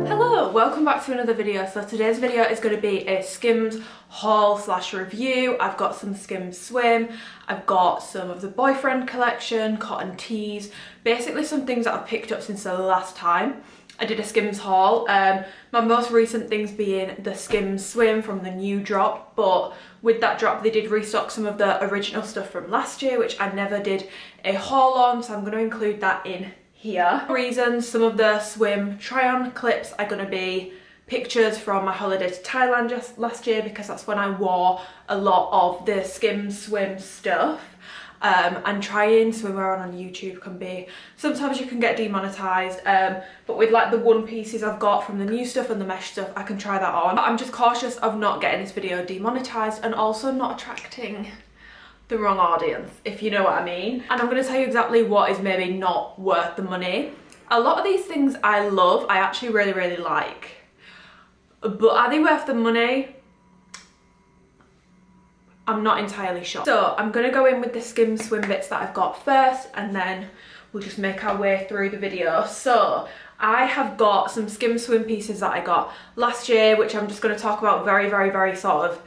Hello, welcome back to another video. So today's video is going to be a Skims haul slash review. I've got some Skims swim, I've got some of the boyfriend collection, cotton tees, basically some things that I've picked up since the last time I did a Skims haul. My most recent things being the Skims swim from the new drop, but with that drop they did restock some of the original stuff from last year, which I never did a haul on, so I'm going to include that in here. Reasons, some of the swim try-on clips are going to be pictures from my holiday to Thailand just last year, because that's when I wore a lot of the Skims swim stuff. And trying swimwear on YouTube can be, sometimes you can get demonetized, but with like the one pieces I've got from the new stuff and the mesh stuff, I can try that on. But I'm just cautious of not getting this video demonetized and also not attracting the wrong audience, if you know what I mean. And I'm going to tell you exactly what is maybe not worth the money. A lot of these things I love, I actually really like, but are they worth the money? I'm not entirely sure. So I'm going to go in with the Skims swim bits that I've got first, and then we'll just make our way through the video. So I have got some Skims swim pieces that I got last year, which I'm just going to talk about very sort of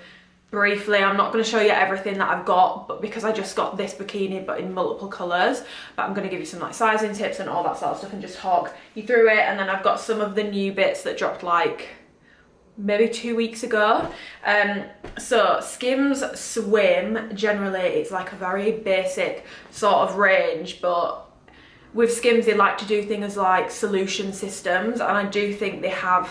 briefly. I'm not going to show you everything that I've got, but because I just got this bikini but in multiple colours, but I'm going to give you some like sizing tips and all that sort of stuff and just talk you through it. And then I've got some of the new bits that dropped like maybe 2 weeks ago. So Skims swim, generally it's like a very basic sort of range, but with Skims they like to do things like solution systems, and I do think they have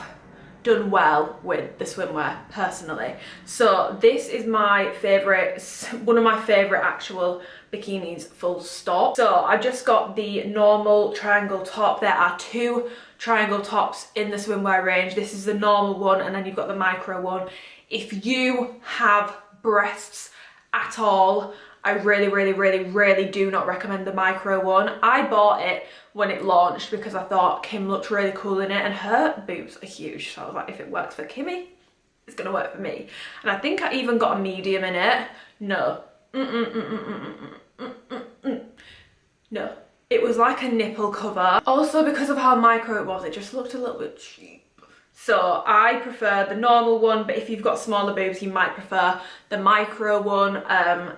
done well with the swimwear personally. So this is my favourite, one of my favourite actual bikinis, full stop. So I just got the normal triangle top. There are two triangle tops in the swimwear range. This is the normal one, and then you've got the micro one. If you have breasts at all, I really do not recommend the micro one. I bought it when it launched because I thought Kim looked really cool in it, and her boobs are huge, so I was like, if it works for Kimmy, it's gonna work for me. And I think I even got a medium in it. No. No. It was like a nipple cover. Also, because of how micro it was, it just looked a little bit cheap. So I prefer the normal one, but if you've got smaller boobs, you might prefer the micro one.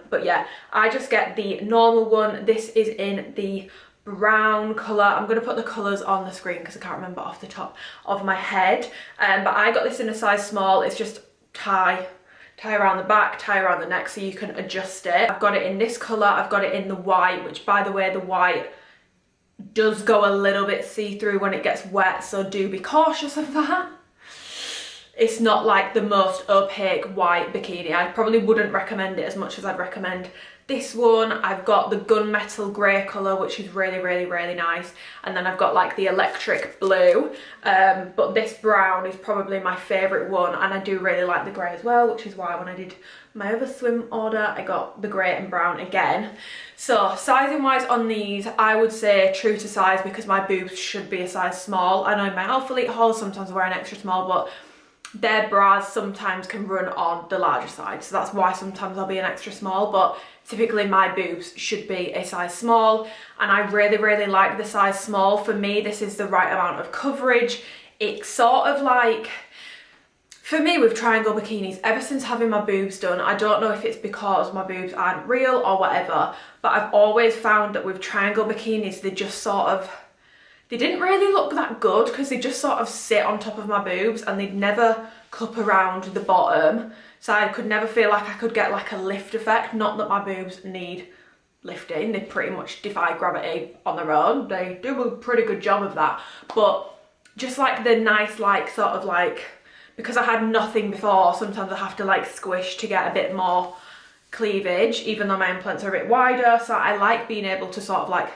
But yeah, I just get the normal one. This is in the brown colour. I'm going to put the colours on the screen because I can't remember off the top of my head. But I got this in a size small. It's just tie around the back, tie around the neck, so you can adjust it. I've got it in this colour. I've got it in the white, which by the way, the white does go a little bit see-through when it gets wet, so do be cautious of that. It's not like the most opaque white bikini. I probably wouldn't recommend it as much as I'd recommend this one. I've got the gunmetal grey colour, which is really nice, and then I've got like the electric blue, but this brown is probably my favourite one, and I do really like the grey as well, which is why when I did my other swim order I got the grey and brown again. So sizing wise on these, I would say true to size, because my boobs should be a size small. I know in my Alpha Elite haul sometimes I wear an extra small, but their bras sometimes can run on the larger side, so that's why sometimes I'll be an extra small, but typically my boobs should be a size small, and I really like the size small. For me, this is the right amount of coverage. It's sort of like, for me with triangle bikinis, ever since having my boobs done, I don't know if it's because my boobs aren't real or whatever, but I've always found that with triangle bikinis, they just sort of, they didn't really look that good because they just sort of sit on top of my boobs and they'd never cup around the bottom. So I could never feel like I could get like a lift effect. Not that my boobs need lifting, they pretty much defy gravity on their own. They do a pretty good job of that. But just like the nice like sort of like, because I had nothing before, sometimes I have to like squish to get a bit more cleavage, even though my implants are a bit wider. So I like being able to sort of like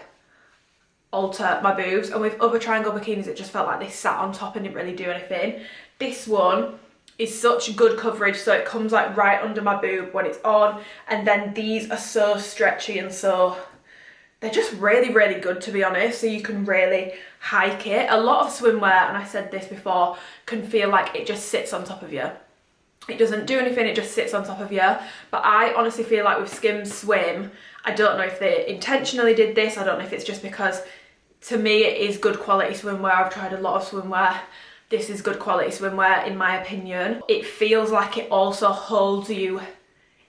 alter my boobs, and with other triangle bikinis it just felt like they sat on top and didn't really do anything. This one is such good coverage, so it comes like right under my boob when it's on, and then these are so stretchy, and so they're just really good, to be honest. So you can really hike it. A lot of swimwear, and I said this before, can feel like it just sits on top of you. It doesn't do anything, it just sits on top of you. But I honestly feel like with Skims swim, I don't know if they intentionally did this, I don't know if it's just because to me it is good quality swimwear. I've tried a lot of swimwear. This is good quality swimwear in my opinion. It feels like it also holds you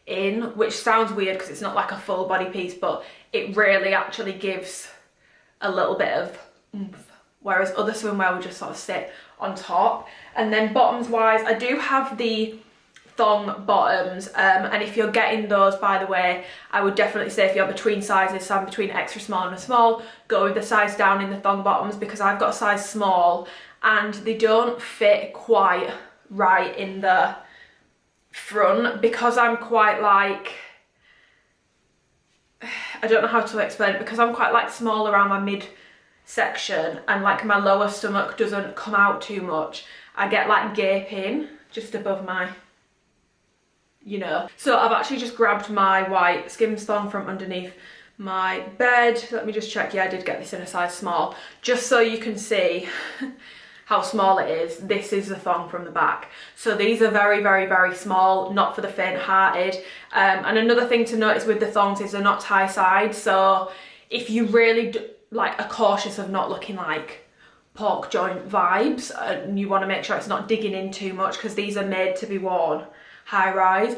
in, which sounds weird because it's not like a full body piece, but it really actually gives a little bit of oomph, whereas other swimwear will just sort of sit on top. And then bottoms wise, I do have the thong bottoms, and if you're getting those, by the way, I would definitely say if you're between sizes, so I'm between extra small and a small, go with the size down in the thong bottoms, because I've got a size small and they don't fit quite right in the front, because I'm quite like, I don't know how to explain it, because I'm quite like small around my mid section and like my lower stomach doesn't come out too much. I get like gaping just above my, you know. So I've actually just grabbed my white Skims thong from underneath my bed. Let me just check. Yeah, I did get this in a size small, just so you can see how small it is. This is the thong from the back. So these are very, very, very small, not for the faint-hearted. And another thing to notice with the thongs is they're not tie side. So if you really like are cautious of not looking like pork joint vibes, and you want to make sure it's not digging in too much, because these are made to be worn high rise,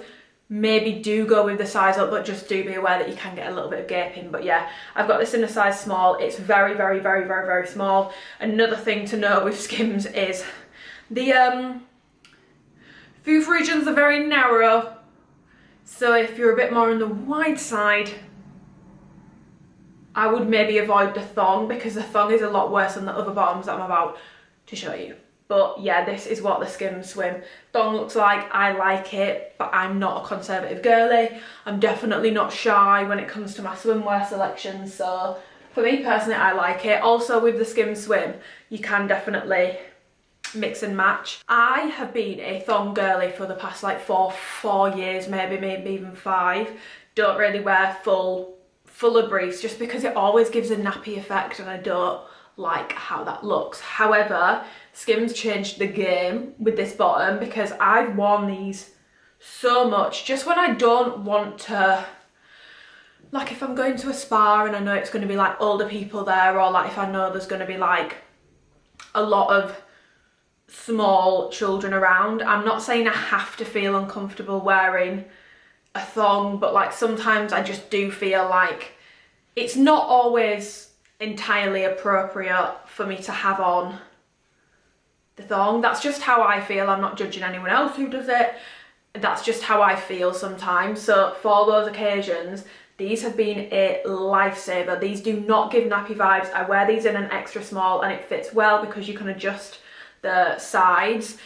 maybe do go with the size up, but just do be aware that you can get a little bit of gaping. But yeah, I've got this in a size small. It's very, very, very, very, very small. Another thing to know with Skims is the foof regions are very narrow, so if you're a bit more on the wide side, I would maybe avoid the thong, because the thong is a lot worse than the other bottoms that I'm about to show you. But yeah, this is what the Skims swim thong looks like. I like it, but I'm not a conservative girly. I'm definitely not shy when it comes to my swimwear selections. So for me personally, I like it. Also with the Skims swim, you can definitely mix and match. I have been a thong girly for the past like four years, maybe even 5. Don't really wear fuller briefs just because it always gives a nappy effect and I don't like how that looks. However, Skims changed the game with this bottom, because I've worn these so much just when I don't want to, like if I'm going to a spa and I know it's going to be like older people there, or like if I know there's going to be like a lot of small children around. I'm not saying I have to feel uncomfortable wearing a thong, but like sometimes I just do feel like it's not always entirely appropriate for me to have on the thong. That's just how I feel. I'm not judging anyone else who does it. That's just how I feel sometimes. So for those occasions, these have been a lifesaver. These do not give nappy vibes. I wear these in an extra small and it fits well because you can adjust the sides.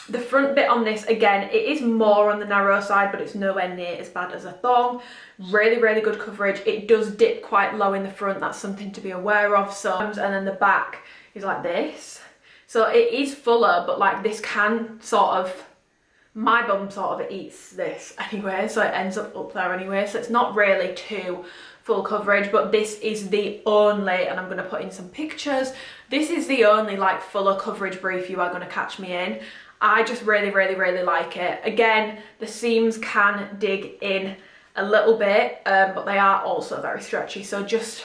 The front bit on this, again, it is more on the narrow side, but it's nowhere near as bad as a thong. Really, really good coverage. It does dip quite low in the front. That's something to be aware of. So, and then the back is like this. So it is fuller, but like this can sort of, my bum sort of eats this anyway, so it ends up there anyway. So it's not really too full coverage, but this is the only, and I'm going to put in some pictures, this is the only like fuller coverage brief you are going to catch me in. I just really, really, really like it. Again, the seams can dig in a little bit, but they are also very stretchy, so just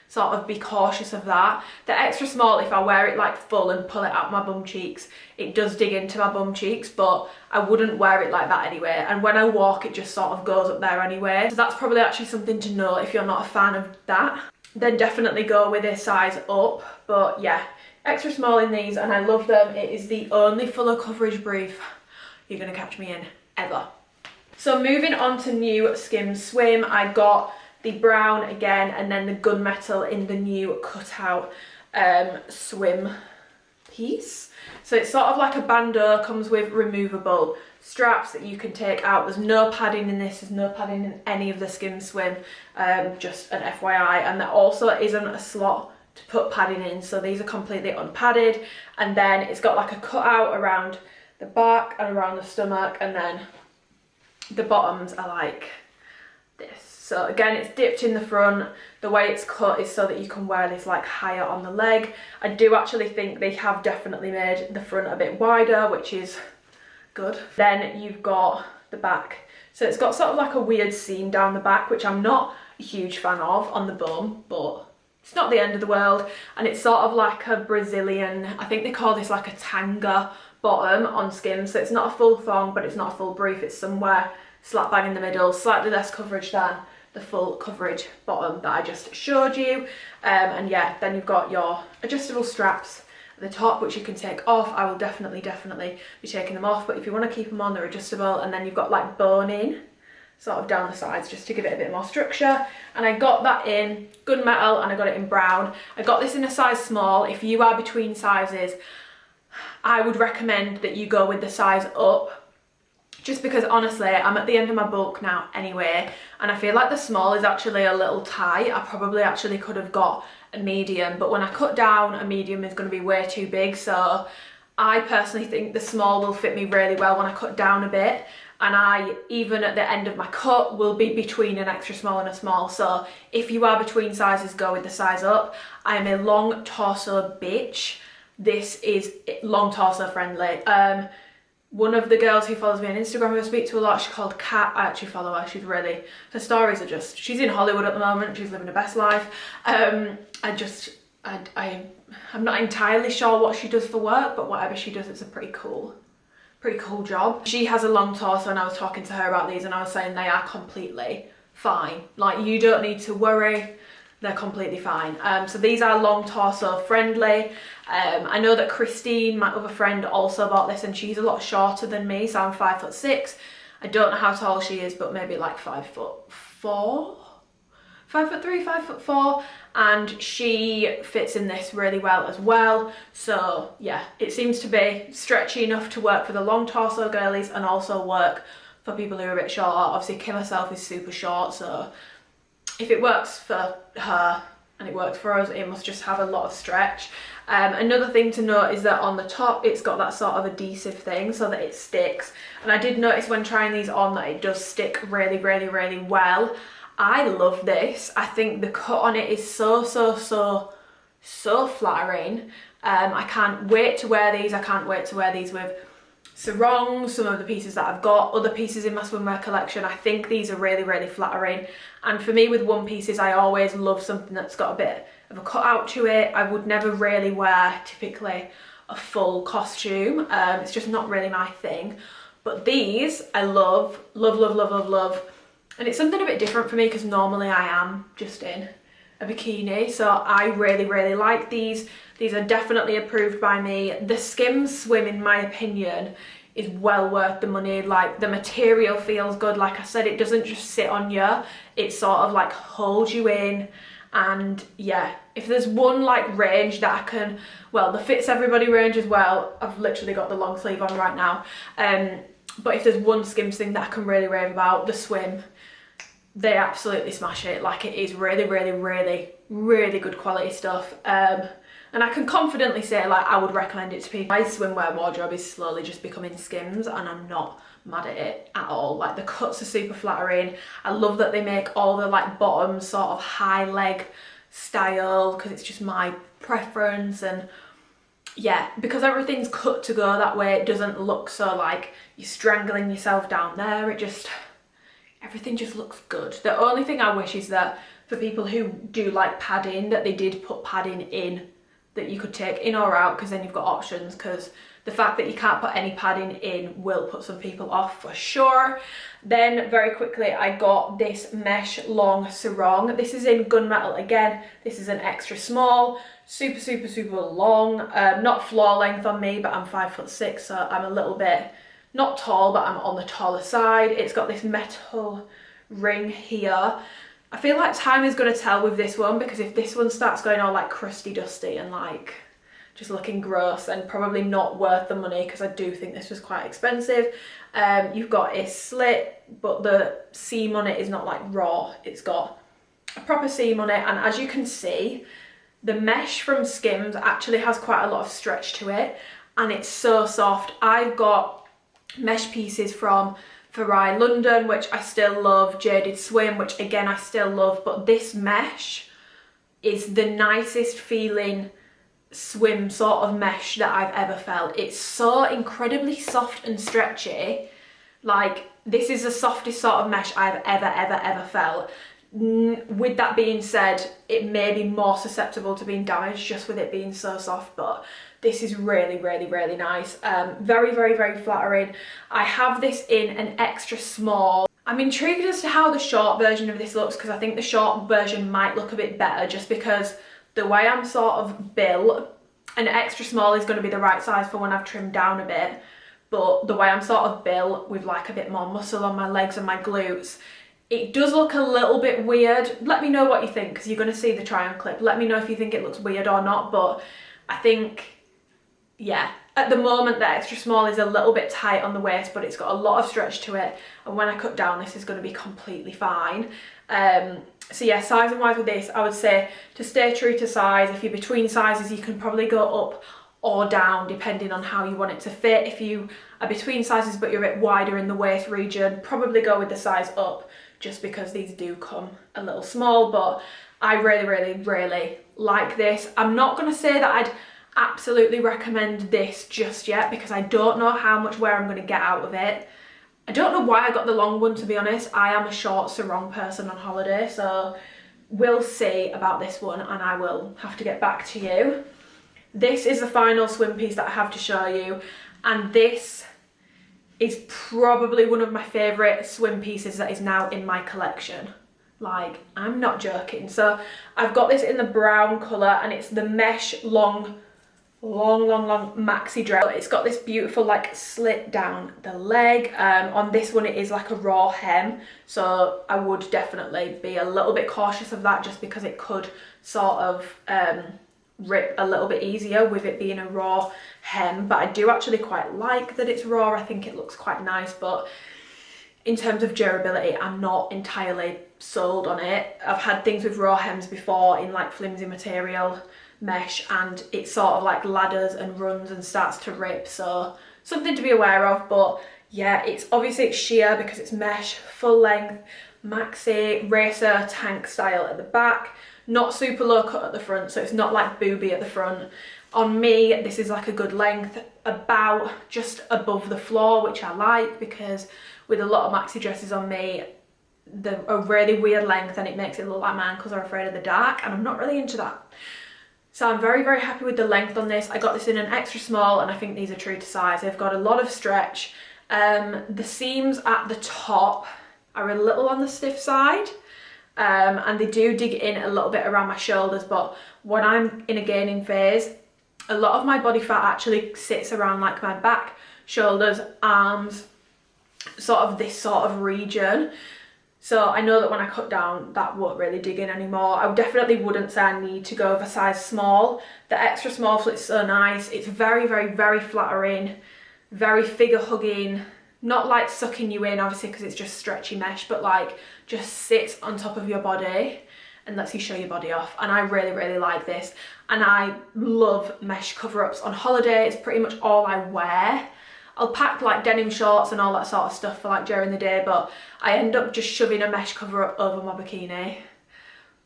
sort of be cautious of that. The extra small, if I wear it like full and pull it out my bum cheeks, it does dig into my bum cheeks, but I wouldn't wear it like that anyway. And when I walk, it just sort of goes up there anyway. So that's probably actually something to know if you're not a fan of that. Then definitely go with a size up. But yeah, extra small in these and I love them. It is the only fuller coverage brief you're gonna catch me in ever. So moving on to new Skims swim, I got the brown again and then the gunmetal in the new cutout swim piece. So it's sort of like a bandeau, comes with removable straps that you can take out. There's no padding in this, there's no padding in any of the Skims swim, just an FYI. And there also isn't a slot to put padding in, so these are completely unpadded. And then it's got like a cutout around the back and around the stomach, and then the bottoms are like this. So again, it's dipped in the front. The way it's cut is so that you can wear this like higher on the leg. I do actually think they have definitely made the front a bit wider, which is good. Then you've got the back. So it's got sort of like a weird seam down the back, which I'm not a huge fan of on the bum, but it's not the end of the world, and it's sort of like a Brazilian, I think they call this like a tanga bottom on Skims, so it's not a full thong, but it's not a full brief, it's somewhere slap bang in the middle, slightly less coverage than the full coverage bottom that I just showed you. And yeah, then you've got your adjustable straps at the top, which you can take off. I will definitely be taking them off, but if you want to keep them on, they're adjustable. And then you've got like boning sort of down the sides just to give it a bit more structure. And I got that in gunmetal and I got it in brown. I got this in a size small. If you are between sizes, I would recommend that you go with the size up, just because honestly I'm at the end of my bulk now anyway, and I feel like the small is actually a little tight. I probably actually could have got a medium, but when I cut down, a medium is going to be way too big, so I personally think the small will fit me really well when I cut down a bit. And I, even at the end of my cut, will be between an extra small and a small. So if you are between sizes, go with the size up. I am a long torso bitch. This is long torso friendly. One of the girls who follows me on Instagram, who I speak to a lot, she's called Kat. I actually follow her. She's really, her stories are just, she's in Hollywood at the moment. She's living her best life. I'm not entirely sure what she does for work, but whatever she does, it's a pretty cool job. She has a long torso, and I was talking to her about these, and I was saying they are completely fine. Like, you don't need to worry. They're completely fine. So these are long torso friendly. I know that Christine, my other friend, also bought this, and she's a lot shorter than me, so I'm 5'6". I don't know how tall she is, but maybe like 5'4", 5'3", 5'4", and she fits in this really well as well. So yeah, it seems to be stretchy enough to work for the long torso girlies and also work for people who are a bit shorter. Obviously Kim herself is super short, so if it works for her and it works for us, it must just have a lot of stretch. Another thing to note is that on the top it's got that sort of adhesive thing so that it sticks, and I did notice when trying these on that it does stick really well. I love this. I think the cut on it is so flattering. I can't wait to wear these. I can't wait to wear these with sarongs, some of the pieces that I've got, other pieces in my swimwear collection. I think these are really flattering, and for me with one pieces I always love something that's got a bit of a cutout to it. I would never really wear typically a full costume. It's just not really my thing, but these I love, and it's something a bit different for me because normally I am just in a bikini, so I really like these. These are definitely approved by me. The Skims swim, in my opinion, is well worth the money. Like, the material feels good. Like I said, it doesn't just sit on you, it sort of like holds you in. And yeah, if there's one like range that I can, well, the Fits Everybody range as well, I've literally got the long sleeve on right now, but if there's one Skims thing that I can really rave about, the swim. They absolutely smash it. Like, it is really good quality stuff. And I can confidently say, like, I would recommend it to people. My swimwear wardrobe is slowly just becoming Skims, and I'm not mad at it at all. Like, the cuts are super flattering. I love that they make all the like bottoms sort of high leg style, because it's just my preference. And yeah, because everything's cut to go that way, it doesn't look so like you're strangling yourself down there. Everything just looks good. The only thing I wish is that for people who do like padding, that they did put padding in, that you could take in or out, because then you've got options, because the fact that you can't put any padding in will put some people off for sure. Then very quickly I got this mesh long sarong. This is in gunmetal again. This is an extra small, super long, not floor length on me, but I'm 5'6", so I'm a little bit not tall, but I'm on the taller side. It's got this metal ring here. I feel like time is going to tell with this one, because if this one starts going all like crusty dusty and like just looking gross, then probably not worth the money, because I do think this was quite expensive. You've got a slit, but the seam on it is not like raw. It's got a proper seam on it, and as you can see, the mesh from Skims actually has quite a lot of stretch to it, and it's so soft. I've got mesh pieces from Farai London, which I still love, Jaded Swim, which again I still love, but this mesh is the nicest feeling swim sort of mesh that I've ever felt. It's so incredibly soft and stretchy. Like, this is the softest sort of mesh I've ever felt. With that being said, it may be more susceptible to being damaged just with it being so soft, but this is really, really, really nice. Very, very, very flattering. I have this in an extra small. I'm intrigued as to how the short version of this looks, because I think the short version might look a bit better just because the way I'm sort of built, an extra small is going to be the right size for when I've trimmed down a bit, but the way I'm sort of built with like a bit more muscle on my legs and my glutes, it does look a little bit weird. Let me know what you think, because you're going to see the try on clip. Let me know if you think it looks weird or not, but I think, yeah, at the moment the extra small is a little bit tight on the waist, but it's got a lot of stretch to it, and when I cut down this is going to be completely fine. So yeah, sizing wise with this, I would say to stay true to size. If you're between sizes, you can probably go up or down depending on how you want it to fit. If you are between sizes but you're a bit wider in the waist region, probably go with the size up, just because these do come a little small. But I really, really, really like this. I'm not going to say that I'd absolutely recommend this just yet, because I don't know how much wear I'm going to get out of it. I don't know why I got the long one, to be honest. I am a short sarong person on holiday, so we'll see about this one, and I will have to get back to you. This is the final swim piece that I have to show you, and this is probably one of my favourite swim pieces that is now in my collection. Like, I'm not joking. So I've got this in the brown colour, and it's the mesh long maxi dress. It's got this beautiful like slit down the leg. On this one it is like a raw hem, so I would definitely be a little bit cautious of that, just because it could sort of rip a little bit easier with it being a raw hem. But I do actually quite like that it's raw. I think it looks quite nice, but in terms of durability, I'm not entirely sold on it. I've had things with raw hems before in like flimsy material, mesh, and it sort of like ladders and runs and starts to rip, so something to be aware of. But yeah, it's sheer because it's mesh, full length, maxi, racer, tank style at the back, not super low cut at the front, so it's not like booby at the front. On me, this is like a good length, about just above the floor, which I like, because with a lot of maxi dresses on me, they're a really weird length and it makes it look like my ankles are afraid of the dark, and I'm not really into that. So I'm very, very happy with the length on this. I got this in an extra small, and I think these are true to size. They've got a lot of stretch. The seams at the top are a little on the stiff side, and they do dig in a little bit around my shoulders, but when I'm in a gaining phase, a lot of my body fat actually sits around like my back, shoulders, arms, sort of this sort of region. So I know that when I cut down, that won't really dig in anymore. I definitely wouldn't say I need to go of a size small. The extra small fit's so nice. It's very, very, very flattering, very figure hugging, not like sucking you in, obviously, because it's just stretchy mesh, but like just sits on top of your body and lets you show your body off. And I really, really like this. And I love mesh cover-ups on holiday. It's pretty much all I wear. I'll pack like denim shorts and all that sort of stuff for like during the day, but I end up just shoving a mesh cover up over my bikini.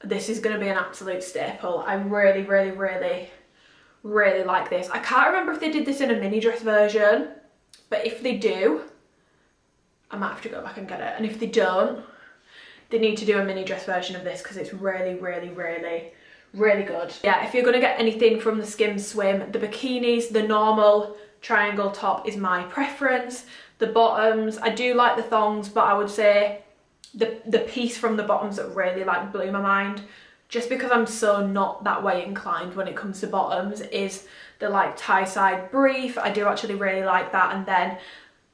This is going to be an absolute staple. I really, really, really, really like this. I can't remember if they did this in a mini dress version, but if they do, I might have to go back and get it. And if they don't, they need to do a mini dress version of this, because it's really, really, really, really good. Yeah, if you're going to get anything from the Skims swim, the bikinis, the normal triangle top is my preference. The bottoms, I do like the thongs, but I would say the piece from the bottoms that really like blew my mind, just because I'm so not that way inclined when it comes to bottoms, is the like tie side brief. I do actually really like that, and then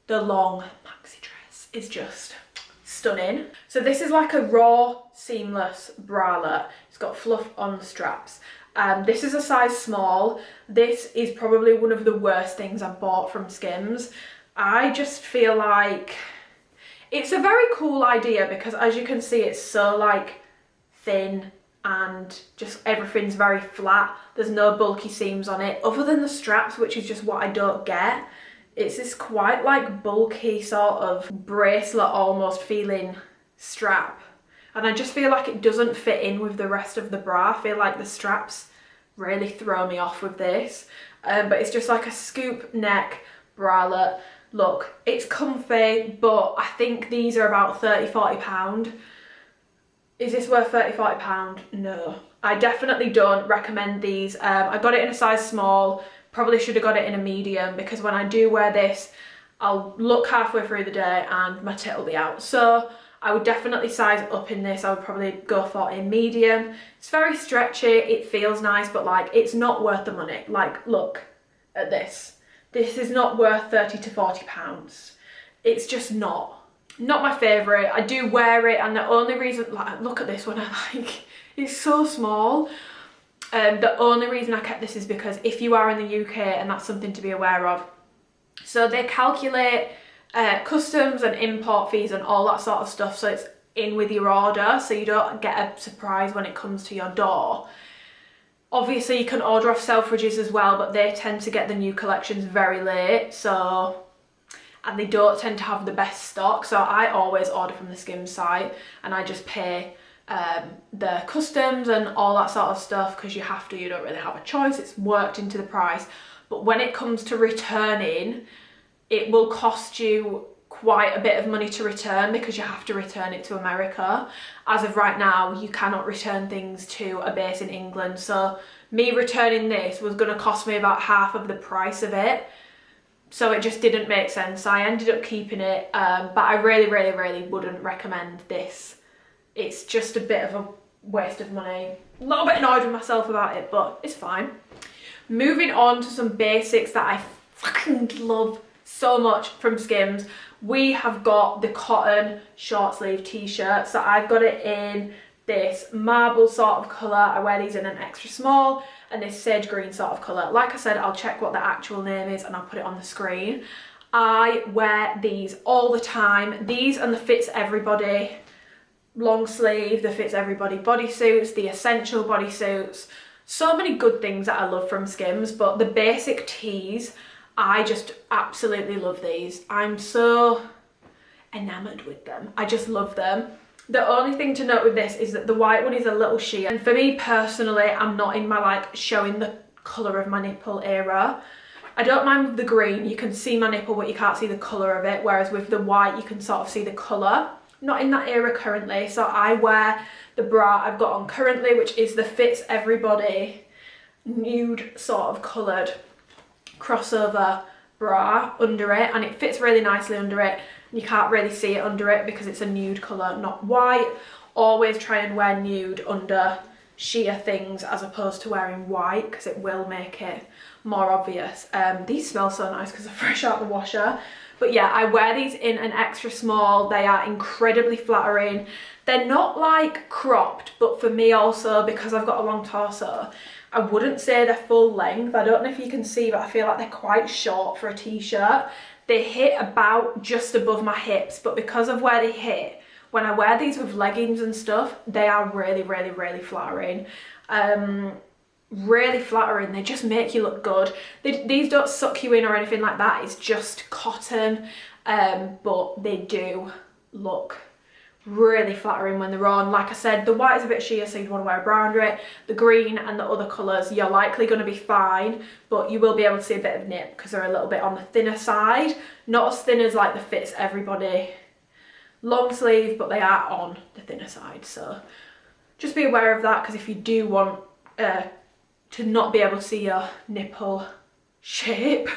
the long maxi dress is just stunning. So this is like a raw seamless bralette. It's got fluff on the straps. This is a size small. This is probably one of the worst things I've bought from Skims. I just feel like it's a very cool idea, because as you can see, it's so like thin and just everything's very flat. There's no bulky seams on it other than the straps, which is just what I don't get. It's this quite like bulky sort of bracelet almost feeling strap, and I just feel like it doesn't fit in with the rest of the bra. I feel like the straps really throw me off with this, but it's just like a scoop neck bralette. Look, it's comfy, but I think these are about £30–40. Is this worth £30–40? No. I definitely don't recommend these. I got it in a size small, probably should have got it in a medium, because when I do wear this, I'll look halfway through the day and my tit will be out. So I would definitely size up in this. I would probably go for a medium. It's very stretchy, it feels nice, but like, it's not worth the money. Like, look at this. This is not worth £30–40. It's just not my favourite. I do wear it, and the only reason, like, look at this one, I like, it's so small. The only reason I kept this is because if you are in the UK, and that's something to be aware of, so they calculate customs and import fees and all that sort of stuff, so it's in with your order, so you don't get a surprise when it comes to your door. Obviously you can order off Selfridges as well, but they tend to get the new collections very late, so, and they don't tend to have the best stock, so I always order from the Skims site, and I just pay the customs and all that sort of stuff, because you have to, you don't really have a choice, it's worked into the price. But when it comes to returning, it will cost you quite a bit of money to return, because you have to return it to America. As of right now, you cannot return things to a base in England, so me returning this was going to cost me about half of the price of it, so it just didn't make sense. I ended up keeping it, but I really wouldn't recommend this. It's just a bit of a waste of money. A little bit annoyed with myself about it, but it's fine. Moving on to some basics that I fucking love so much from Skims. We have got the cotton short sleeve t-shirt. So I've got it in this marble sort of colour. I wear these in an extra small, and this sage green sort of colour. Like I said, I'll check what the actual name is and I'll put it on the screen. I wear these all the time. These and the Fits Everybody long sleeve, the Fits Everybody bodysuits, the essential bodysuits. So many good things that I love from Skims, but the basic tees, I just absolutely love these. I'm so enamoured with them. I just love them. The only thing to note with this is that the white one is a little sheer. And for me personally, I'm not in my like showing the colour of my nipple era. I don't mind with the green, you can see my nipple but you can't see the colour of it, whereas with the white you can sort of see the colour. Not in that era currently, so I wear the bra I've got on currently, which is the Fits Everybody nude sort of coloured crossover bra under it, and it fits really nicely under it. You can't really see it under it because it's a nude colour, not white. Always try and wear nude under sheer things as opposed to wearing white, because it will make it more obvious. These smell so nice because they're fresh out the washer. But yeah, I wear these in an extra small. They are incredibly flattering. They're not like cropped, but for me also, because I've got a long torso, I wouldn't say they're full length. I don't know if you can see, but I feel like they're quite short for a t-shirt. They hit about just above my hips, but because of where they hit, when I wear these with leggings and stuff, they are really flattering. Really flattering. They just make you look good. These don't suck you in or anything like that. It's just cotton, but they do look really flattering when they're on. Like I said, the white is a bit sheer, so you'd want to wear a bra under it. The green and the other colours, you're likely going to be fine, but you will be able to see a bit of nip because they're a little bit on the thinner side. Not as thin as like the Fits Everybody long sleeve, but they are on the thinner side. So just be aware of that, because if you do want to not be able to see your nipple shape,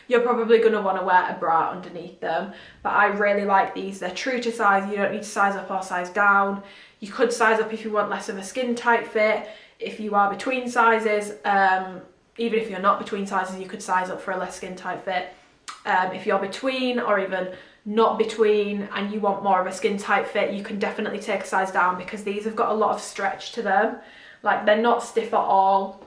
you're probably going to want to wear a bra underneath them. But I really like these. They're true to size. You don't need to size up or size down. You could size up if you want less of a skin tight fit. If you are between sizes, even if you're not between sizes, you could size up for a less skin tight fit. If you're between or even not between and you want more of a skin tight fit, you can definitely take a size down, because these have got a lot of stretch to them. Like, they're not stiff at all.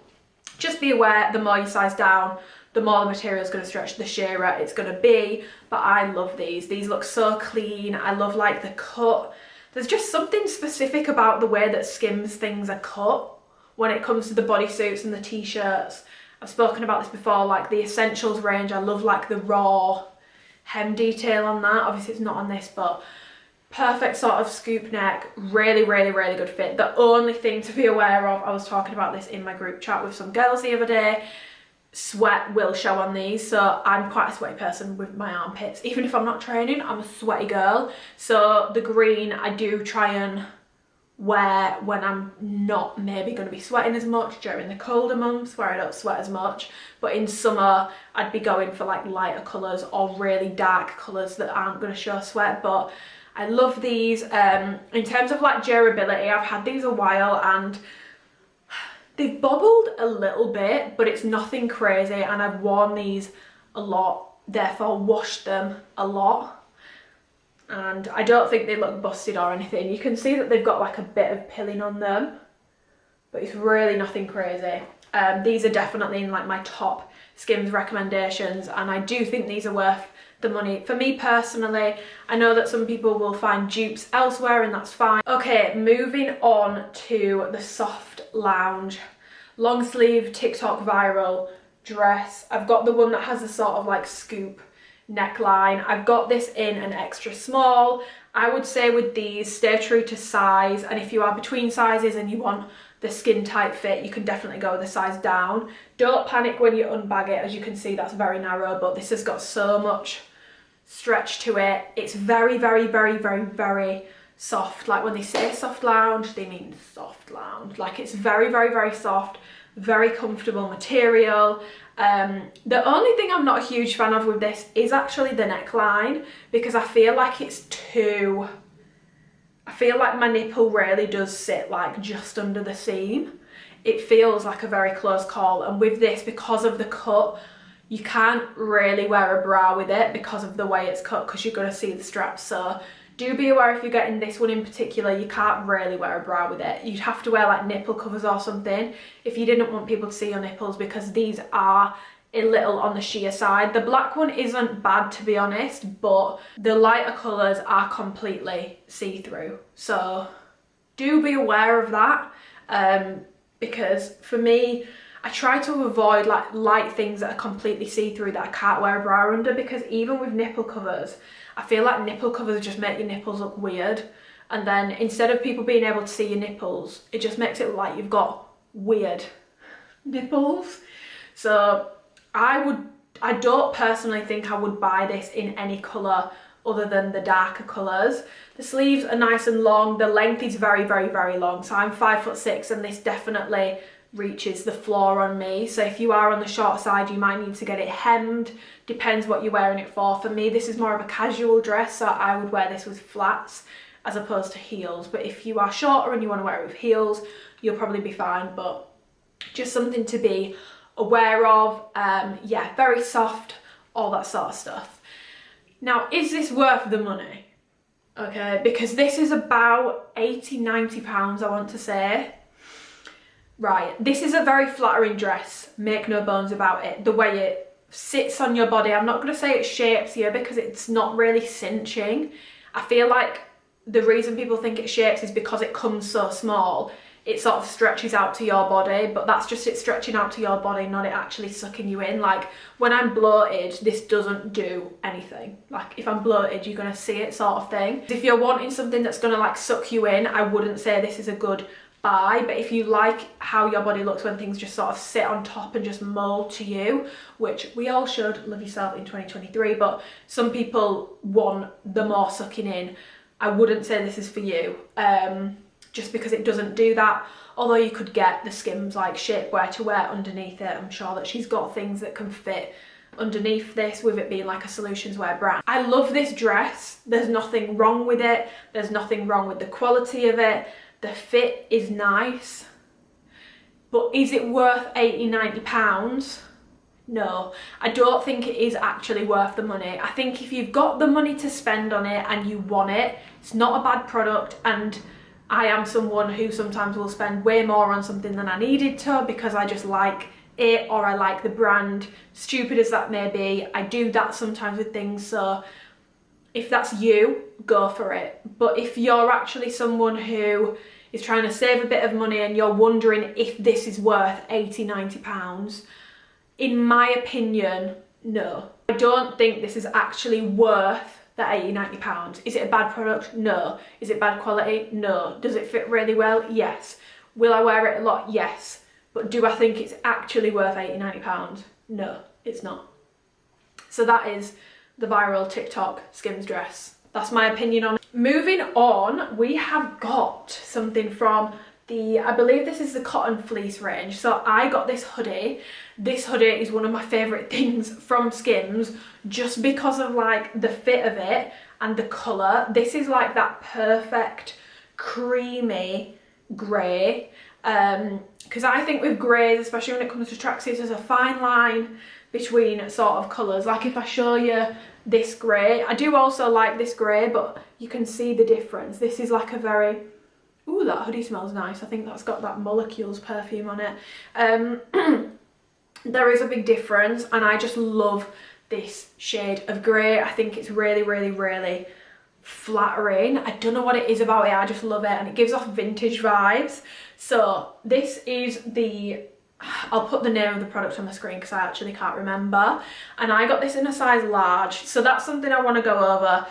Just be aware, the more you size down, the more the material is going to stretch, the sheerer it's going to be. But I love these. These look so clean. I love like the cut. There's just something specific about the way that Skims things are cut when it comes to the bodysuits and the t-shirts. I've spoken about this before, like the Essentials range. I love like the raw hem detail on that. Obviously it's not on this, but perfect sort of scoop neck, really good fit. The only thing to be aware of, I was talking about this in my group chat with some girls the other day, sweat will show on these. So I'm quite a sweaty person with my armpits. Even if I'm not training, I'm a sweaty girl. So the green, I do try and wear when I'm not maybe going to be sweating as much during the colder months where I don't sweat as much. But in summer I'd be going for like lighter colours or really dark colours that aren't going to show sweat. But I love these. In terms of like durability, I've had these a while and they've bobbled a little bit, but it's nothing crazy, and I've worn these a lot, therefore washed them a lot. And I don't think they look busted or anything. You can see that they've got like a bit of pilling on them, but it's really nothing crazy. These are definitely in like my top Skims recommendations, and I do think these are worth the money. For me personally, I know that some people will find dupes elsewhere and that's fine. Okay, moving on to the soft lounge long sleeve TikTok viral dress. I've got the one that has a sort of like scoop neckline. I've got this in an extra small. I would say with these, stay true to size, and if you are between sizes and you want the skin tight fit, you can definitely go with a size down. Don't panic when you unbag it. As you can see, that's very narrow, but this has got so much stretch to it. It's very, very, very, very, very soft. Like when they say soft lounge, they mean soft lounge. Like it's very, very, very soft, very comfortable material. The only thing I'm not a huge fan of with this is actually the neckline, because I feel like it's too, I feel like my nipple really does sit like just under the seam. It feels like a very close call, and with this, because of the cut, you can't really wear a bra with it because of the way it's cut, because you're going to see the straps. So do be aware if you're getting this one in particular, you can't really wear a bra with it. You'd have to wear like nipple covers or something if you didn't want people to see your nipples, because these are a little on the sheer side. The black one isn't bad, to be honest, but the lighter colours are completely see-through. So do be aware of that, because for me, I try to avoid like light things that are completely see-through that I can't wear a bra under, because even with nipple covers, I feel like nipple covers just make your nipples look weird, and then instead of people being able to see your nipples, it just makes it look like you've got weird nipples. So I don't personally think I would buy this in any colour other than the darker colours. The sleeves are nice and long, the length is very, very, very long. So I'm 5'6", and this definitely reaches the floor on me. So if you are on the short side, you might need to get it hemmed. Depends what you're wearing it for. For me, this is more of a casual dress, so I would wear this with flats as opposed to heels. But if you are shorter and you want to wear it with heels, you'll probably be fine. But just something to be aware of. Yeah, very soft, all that sort of stuff. Now, is this worth the money? Okay, because this is about 80-90 pounds, I want to say. Right, this is a very flattering dress, make no bones about it. The way it sits on your body, I'm not going to say it shapes you, because it's not really cinching. I feel like the reason people think it shapes is because it comes so small. It sort of stretches out to your body, but that's just it stretching out to your body, not it actually sucking you in. Like when I'm bloated, this doesn't do anything. Like if I'm bloated, you're going to see it, sort of thing. If you're wanting something that's going to like suck you in, I wouldn't say this is a good buy. But if you like how your body looks when things just sort of sit on top and just mold to you, which we all should, love yourself in 2023, but some people want the more sucking in, I wouldn't say this is for you. Just because it doesn't do that. Although you could get the Skims like shapewear to wear underneath it. I'm sure that she's got things that can fit underneath this, with it being like a solutions wear brand. I love this dress. There's nothing wrong with it. There's nothing wrong with the quality of it. The fit is nice. But is it worth 80-90 pounds? No, I don't think it is actually worth the money. I think if you've got the money to spend on it and you want it, it's not a bad product. And I am someone who sometimes will spend way more on something than I needed to, because I just like it or I like the brand. Stupid as that may be, I do that sometimes with things. So if that's you, go for it. But if you're actually someone who is trying to save a bit of money and you're wondering if this is worth 80-90 pounds, in my opinion, no. I don't think this is actually worth the 80-90 pounds. Is it a bad product? No. Is it bad quality? No. Does it fit really well? Yes. Will I wear it a lot? Yes. But do I think it's actually worth 80-90 pounds? No, it's not. So that is the viral TikTok Skims dress. That's my opinion on it. Moving on, we have got something from I believe this is the cotton fleece range. So I got this hoodie. This hoodie is one of my favourite things from Skims just because of like the fit of it and the colour. This is like that perfect creamy grey. Because I think with greys, especially when it comes to tracksuits, there's a fine line between sort of colours. Like if I show you this grey, I do also like this grey, but you can see the difference. This is like a very, ooh, that hoodie smells nice. I think that's got that Molecules perfume on it. There is a big difference, and I just love this shade of grey. I think it's really, really, really flattering. I don't know what it is about it, I just love it, and it gives off vintage vibes. So this is I'll put the name of the product on the screen because I actually can't remember, and I got this in a size large, so that's something I want to go over.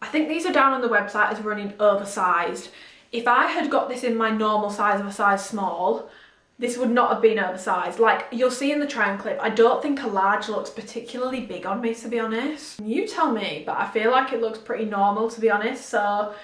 I think these are down on the website as running oversized. If I had got this in my normal size of a size small, this would not have been oversized. Like you'll see in the try on clip, I don't think a large looks particularly big on me, to be honest. You tell me, but I feel like it looks pretty normal, to be honest. So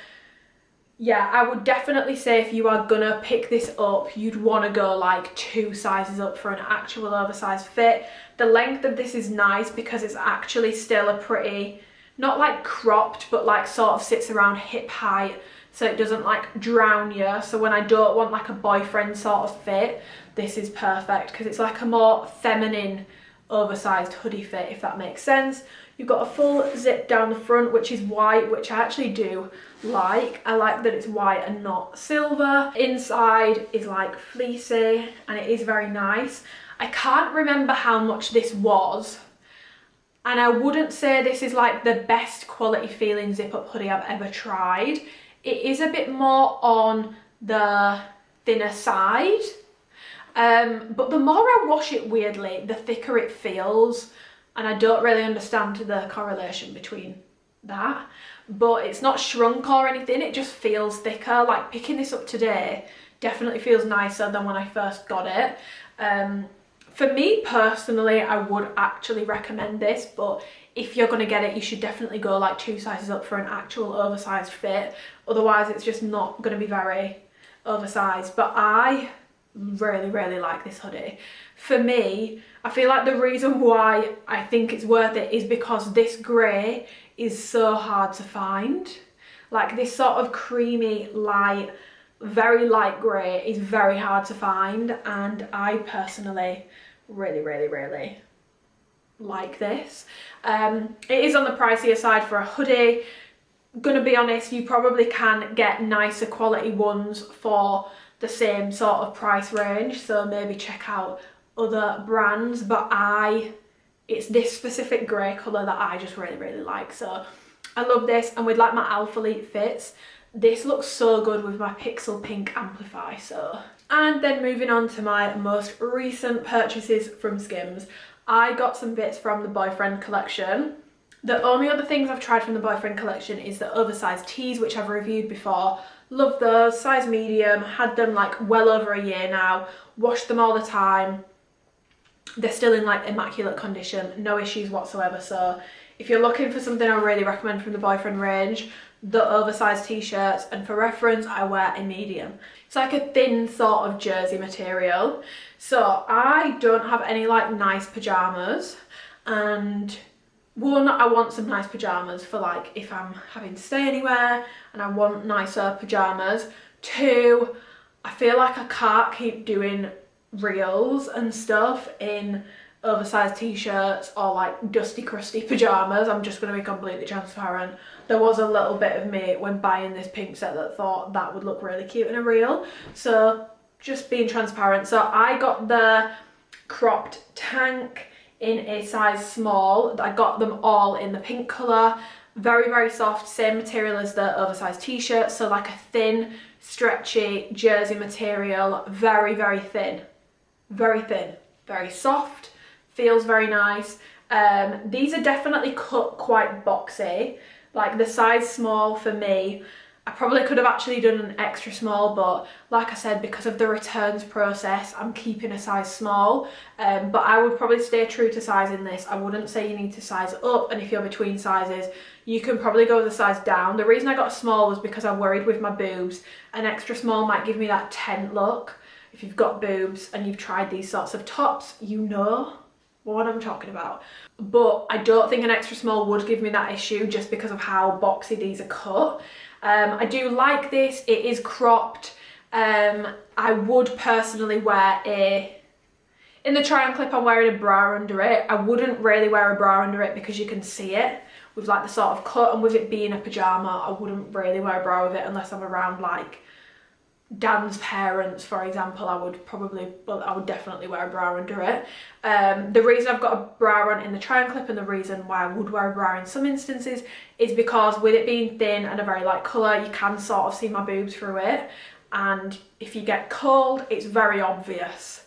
yeah, I would definitely say if you are gonna pick this up, you'd want to go like 2 sizes up for an actual oversized fit. The length of this is nice because it's actually still a pretty, not like cropped, but like sort of sits around hip height, so it doesn't like drown you. So when I don't want like a boyfriend sort of fit, this is perfect because it's like a more feminine oversized hoodie fit, if that makes sense. You've got a full zip down the front, which is white, which I actually do like. I like that it's white and not silver. Inside is like fleecy and it is very nice. I can't remember how much this was, and I wouldn't say this is like the best quality feeling zip up hoodie I've ever tried. It is a bit more on the thinner side, but the more I wash it, weirdly, the thicker it feels, and I don't really understand the correlation between that. But it's not shrunk or anything, it just feels thicker. Like picking this up today definitely feels nicer than when I first got it. For me personally, I would actually recommend this, but if you're going to get it, you should definitely go like 2 sizes up for an actual oversized fit. Otherwise it's just not going to be very oversized. But I really, really like this hoodie. For me, I feel like the reason why I think it's worth it is because this grey is so hard to find. Like this sort of creamy, light, very light grey is very hard to find, and I personally really, really, really like this. It is on the pricier side for a hoodie. Gonna be honest, you probably can get nicer quality ones for the same sort of price range, so maybe check out other brands, but it's this specific grey colour that I just really, really like. So I love this, and with like my Alpha Elite fits, this looks so good with my Pixel Pink Amplify. So, and then moving on to my most recent purchases from Skims, I got some bits from the Boyfriend collection. The only other things I've tried from the Boyfriend collection is the oversized tees, which I've reviewed before. Love those, size medium, had them like well over a year now, washed them all the time. They're still in like immaculate condition, no issues whatsoever. So if you're looking for something I really recommend from the Boyfriend range, the oversized t-shirts, and for reference I wear a medium. It's like a thin sort of jersey material. So I don't have any like nice pajamas, and one, I want some nice pajamas for like if I'm having to stay anywhere and I want nicer pajamas. Two, I feel like I can't keep doing reels and stuff in oversized t-shirts or like dusty crusty pajamas. I'm just going to be completely transparent. There was a little bit of me when buying this pink set that thought that would look really cute in a reel, so just being transparent. So I got the cropped tank in a size small. I got them all in the pink colour, very, very soft, same material as the oversized t-shirt, so like a thin stretchy jersey material, very, very thin, very soft, feels very nice. These are definitely cut quite boxy, like the size small for me. I probably could have actually done an extra small, but like I said, because of the returns process, I'm keeping a size small. But I would probably stay true to size in this. I wouldn't say you need to size up, and if you're between sizes, you can probably go with a size down. The reason I got a small was because I worried with my boobs. An extra small might give me that tent look. If you've got boobs and you've tried these sorts of tops, you know what I'm talking about. But I don't think an extra small would give me that issue just because of how boxy these are cut. I do like this. It is cropped. I would personally wear in the try on clip, I'm wearing a bra under it. I wouldn't really wear a bra under it because you can see it with like the sort of cut, and with it being a pyjama, I wouldn't really wear a bra with it unless I'm around like Dan's parents, for example. I would definitely wear a bra under it. The reason I've got a bra on in the try on clip, and the reason why I would wear a bra in some instances, is because with it being thin and a very light colour, you can sort of see my boobs through it, and if you get cold, it's very obvious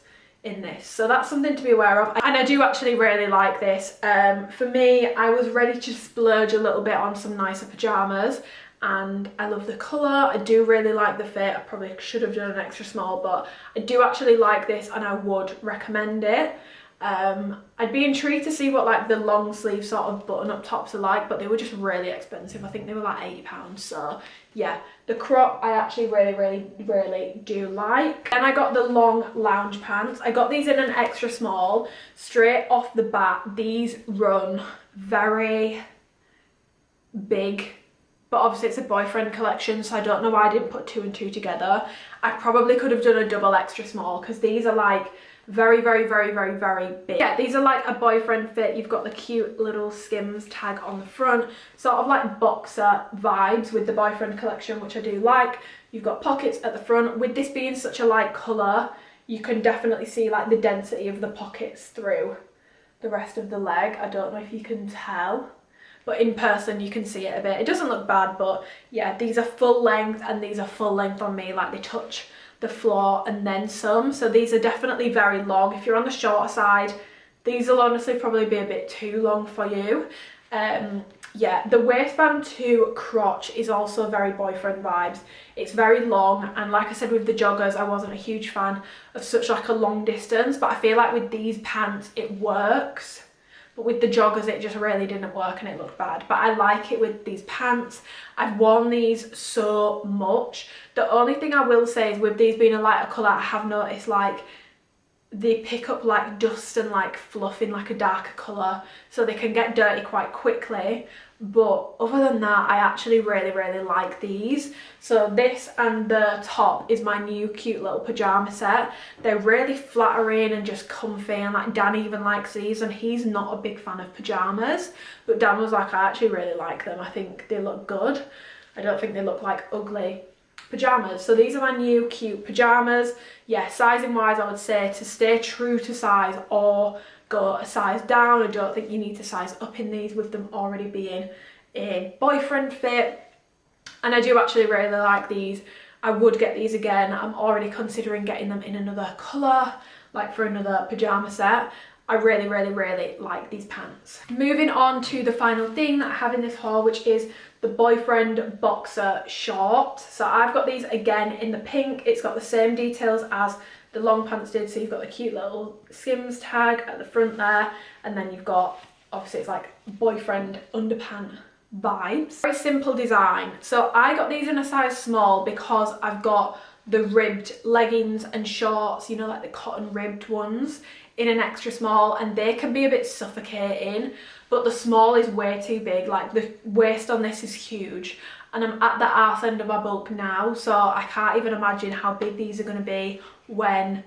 in this. So that's something to be aware of, and I do actually really like this. For me, I was ready to splurge a little bit on some nicer pyjamas, and I love the colour. I do really like the fit. I probably should have done an extra small, but I do actually like this and I would recommend it. I'd be intrigued to see what like the long sleeve sort of button up tops are like, but they were just really expensive. I think they were like £80. So yeah, the crop I actually really do like. And I got the long lounge pants. I got these in an extra small. Straight off the bat, these run very big. But obviously it's a boyfriend collection, so I don't know why I didn't put 2 and 2 together. I probably could have done a double extra small because these are like very big. Yeah, these are like a boyfriend fit. You've got the cute little Skims tag on the front, sort of like boxer vibes with the boyfriend collection, which I do like. You've got pockets at the front. With this being such a light colour, you can definitely see like the density of the pockets through the rest of the leg. I don't know if you can tell, but in person you can see it a bit. It doesn't look bad, but yeah, these are full length, and these are full length on me, like they touch the floor and then some. So these are definitely very long. If you're on the shorter side, these will honestly probably be a bit too long for you. Yeah, the waistband to crotch is also very boyfriend vibes. It's very long, and like I said with the joggers, I wasn't a huge fan of such like a long distance, but I feel like with these pants it works. But with the joggers, it just really didn't work and it looked bad. But I like it with these pants. I've worn these so much. The only thing I will say is with these being a lighter colour, I have noticed like they pick up like dust and like fluff in like a darker colour, so they can get dirty quite quickly. But other than that, I actually really like these. So this and the top is my new cute little pyjama set. They're really flattering and just comfy, and like Dan even likes these, and he's not a big fan of pyjamas, but Dan was like, I actually really like them. I think they look good. I don't think they look like ugly pyjamas. So these are my new cute pyjamas. Yeah, sizing wise, I would say to stay true to size or go a size down. I don't think you need to size up in these with them already being a boyfriend fit. And I do actually really like these. I would get these again. I'm already considering getting them in another colour, like for another pyjama set. I really like these pants. Moving on to the final thing that I have in this haul, which is the boyfriend boxer short. So I've got these again in the pink. It's got the same details as the long pants did. So you've got the cute little Skims tag at the front there, and then you've got, obviously it's like boyfriend underpant vibes. Very simple design. So I got these in a size small because I've got the ribbed leggings and shorts, you know, like the cotton ribbed ones, in an extra small, and they can be a bit suffocating, but the small is way too big. Like the waist on this is huge, and I'm at the arse end of my bulk now, so I can't even imagine how big these are going to be when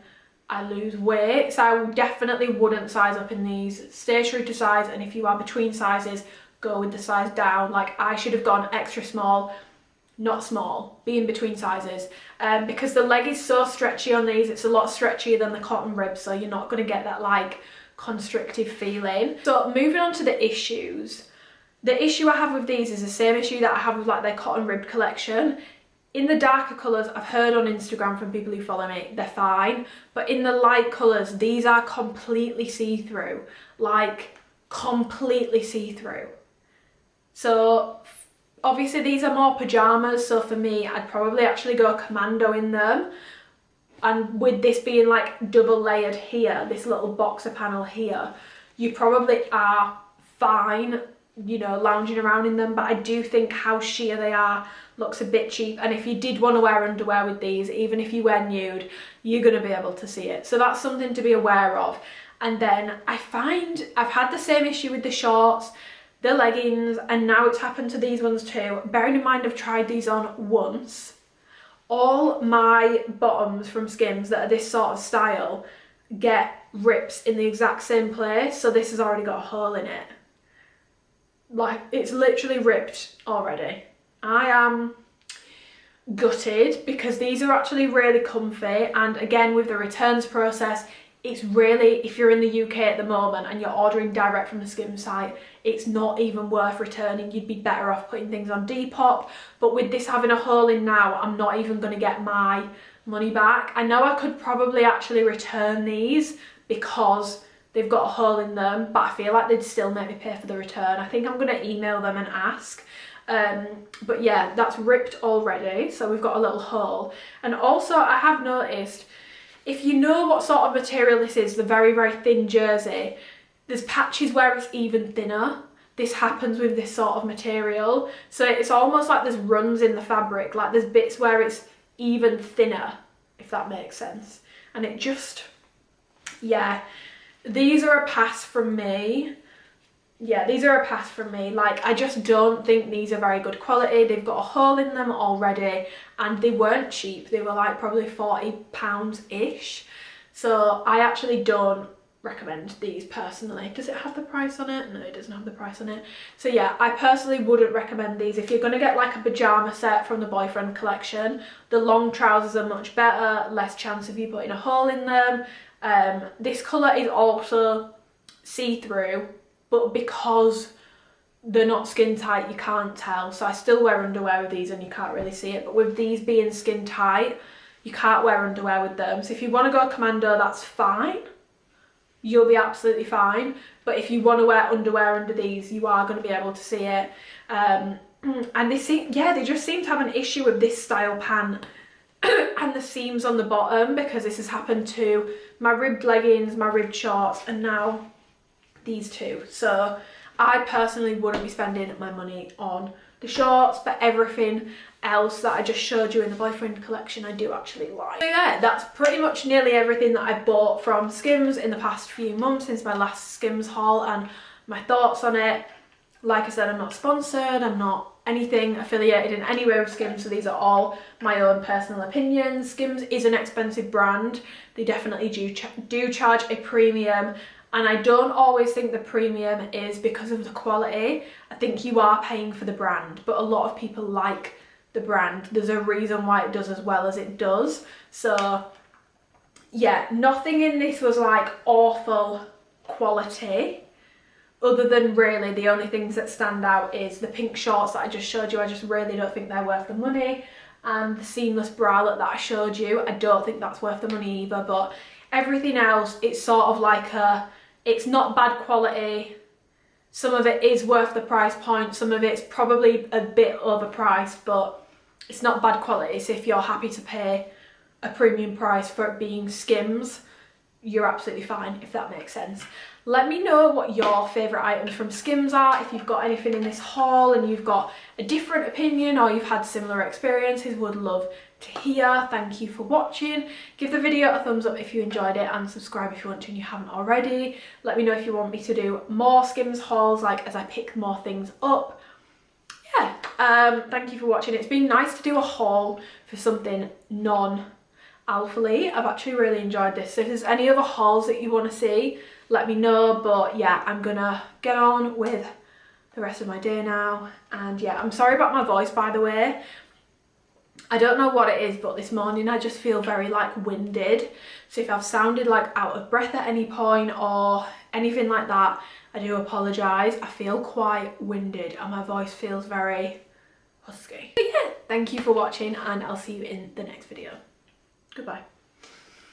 I lose weight. So I definitely wouldn't size up in these. Stay true to size, and if you are between sizes, go with the size down. Like I should have gone extra small, not small, be in between sizes, because the leg is so stretchy on these. It's a lot stretchier than the cotton rib, so you're not going to get that like constrictive feeling. So moving on to the issues. The issue I have with these is the same issue that I have with like their cotton ribbed collection. In the darker colours, I've heard on Instagram from people who follow me, they're fine, but in the light colours, these are completely see-through, like completely see-through. So Obviously these are more pyjamas, so for me I'd probably actually go commando in them. And with this being like double layered here, this little boxer panel here, you probably are fine, you know, lounging around in them. But I do think how sheer they are looks a bit cheap. And if you did want to wear underwear with these, even if you wear nude, you're going to be able to see it. So that's something to be aware of. And then I find I've had the same issue with the shorts, the leggings, and now it's happened to these ones too. Bearing in mind I've tried these on once. All my bottoms from Skims that are this sort of style get rips in the exact same place. So this has already got a hole in it. Like, it's literally ripped already. I am gutted because these are actually really comfy. And again, with the returns process, it's really, if you're in the UK at the moment and you're ordering direct from the Skims site, it's not even worth returning. You'd be better off putting things on Depop. But with this having a hole in now, I'm not even going to get my money back. I know I could probably actually return these because they've got a hole in them, but I feel like they'd still make me pay for the return. I think I'm going to email them and ask. But yeah, that's ripped already. So we've got a little hole. And also I have noticed, if you know what sort of material this is, the very, very thin jersey, there's patches where it's even thinner. This happens with this sort of material. So it's almost like there's runs in the fabric, like there's bits where it's even thinner, if that makes sense. And it just, yeah, these are a pass from me. Yeah, these are a pass from me. Like, I just don't think these are very good quality. They've got a hole in them already and they weren't cheap. They were like probably £40-ish. So I actually don't recommend these personally. Does it have the price on it? No, it doesn't have the price on it. So yeah, I personally wouldn't recommend these. If you're going to get like a pyjama set from the boyfriend collection, the long trousers are much better, less chance of you putting a hole in them. This colour is also see-through, but because they're not skin tight, you can't tell. So I still wear underwear with these and you can't really see it. But with these being skin tight, you can't wear underwear with them. So if you want to go commando, that's fine. You'll be absolutely fine. But if you want to wear underwear under these, you are going to be able to see it. And they seem, yeah, they just seem to have an issue with this style pant and the seams on the bottom, because this has happened to my ribbed leggings, my ribbed shorts, and now these two. So I personally wouldn't be spending my money on the shorts, but everything else that I just showed you in the boyfriend collection I do actually like. So yeah, that's pretty much nearly everything that I've bought from Skims in the past few months since my last Skims haul, and my thoughts on it. Like I said, I'm not sponsored, I'm not anything affiliated in any way with Skims, so these are all my own personal opinions. Skims is an expensive brand. They definitely do charge a premium, and I don't always think the premium is because of the quality. I think you are paying for the brand, but a lot of people like the brand. There's a reason why it does as well as it does. So yeah, nothing in this was like awful quality, other than really the only things that stand out is the pink shorts that I just showed you. I just really don't think they're worth the money, and the seamless bralette that I showed you, I don't think that's worth the money either. But everything else, it's sort of like it's not bad quality. Some of it is worth the price point, some of it's probably a bit overpriced, but it's not bad quality. So if you're happy to pay a premium price for it being Skims, you're absolutely fine, if that makes sense. Let me know what your favourite items from Skims are. If you've got anything in this haul and you've got a different opinion or you've had similar experiences, would love to hear. Thank you for watching. Give the video a thumbs up if you enjoyed it, and subscribe if you want to and you haven't already. Let me know if you want me to do more Skims hauls, like as I pick more things up. Yeah, thank you for watching. It's been nice to do a haul for something non-alpha-y. I've actually really enjoyed this. So if there's any other hauls that you want to see, let me know. But yeah, I'm gonna get on with the rest of my day now. And yeah, I'm sorry about my voice, by the way. I don't know what it is, but this morning I just feel very like winded. So if I've sounded like out of breath at any point or anything like that, I do apologise. I feel quite winded and my voice feels very husky. But yeah, thank you for watching, and I'll see you in the next video. Goodbye.